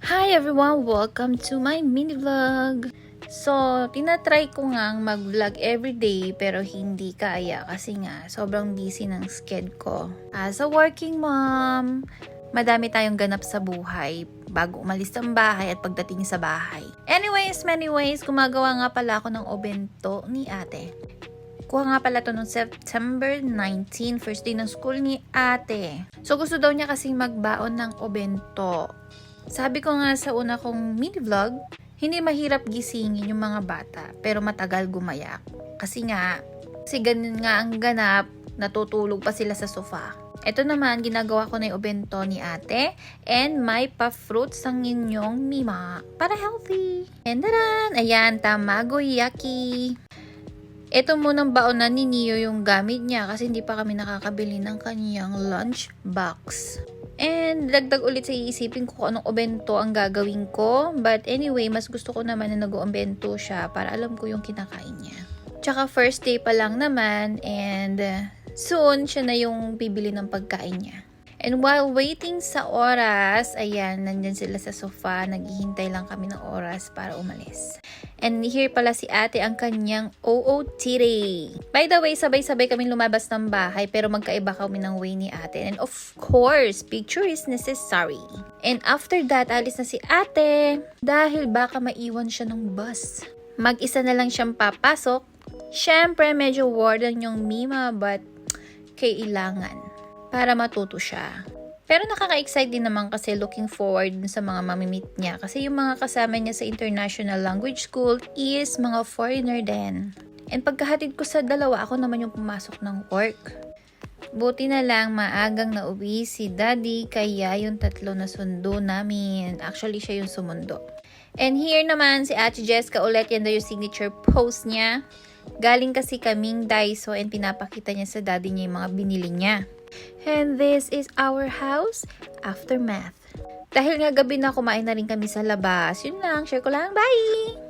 Hi everyone! Welcome to my mini vlog! So, tinatry ko ngang mag-vlog everyday pero hindi kaya kasi nga sobrang busy ng schedule ko. As a working mom, madami tayong ganap sa buhay bago umalis ng bahay at pagdating sa bahay. Anyways, gumagawa nga pala ako ng obento ni ate. Kuha nga pala to noong September 19, first day ng school ni ate. So, gusto daw niya kasing magbaon ng obento. Sabi ko nga sa una kong mini vlog, hindi mahirap gisingin yung mga bata, pero matagal gumayak. Kasi ganun nga ang ganap, natutulog pa sila sa sofa. Ito naman, ginagawa ko na yung obento ni ate, and may pa-fruits ang inyong mima, para healthy. And taran! Ayan, tamagoyaki. Ito munang baonan ni Neo yung gamit niya kasi hindi pa kami nakakabili ng kanyang lunch box. And dagdag ulit sa iisipin ko kung anong obento ang gagawin ko. But anyway, mas gusto ko naman na nag-obento siya para alam ko yung kinakain niya. Tsaka first day pa lang naman and soon siya na yung bibili ng pagkain niya. And while waiting sa oras, ayan, nandyan sila sa sofa, naghihintay lang kami ng oras para umalis. And here pala si ate ang kanyang OOTD. By the way, sabay-sabay kami lumabas ng bahay pero magkaiba kami ng way ni ate. And of course, picture is necessary. And after that, alis na si ate dahil baka maiwan siya ng bus. Mag-isa na lang siyang papasok. Syempre, medyo warden yung Mima but kailangan para matuto siya. Pero nakaka-excite din naman kasi looking forward sa mga mamimit niya. Kasi yung mga kasama niya sa International Language School is mga foreigner din. And pagkahatid ko sa dalawa, ako naman yung pumasok ng work. Buti na lang maagang nauwi si daddy, kaya yung tatlo na sundo namin. Actually, siya yung sumundo. And here naman si Ate Jessica ulit, yan daw yung signature post niya. Galing kasi kaming Daiso and pinapakita niya sa daddy niya yung mga binili niya. And this is our house aftermath. Dahil nga gabi na, kumain na rin kami sa labas. Yun lang, share ko lang. Bye!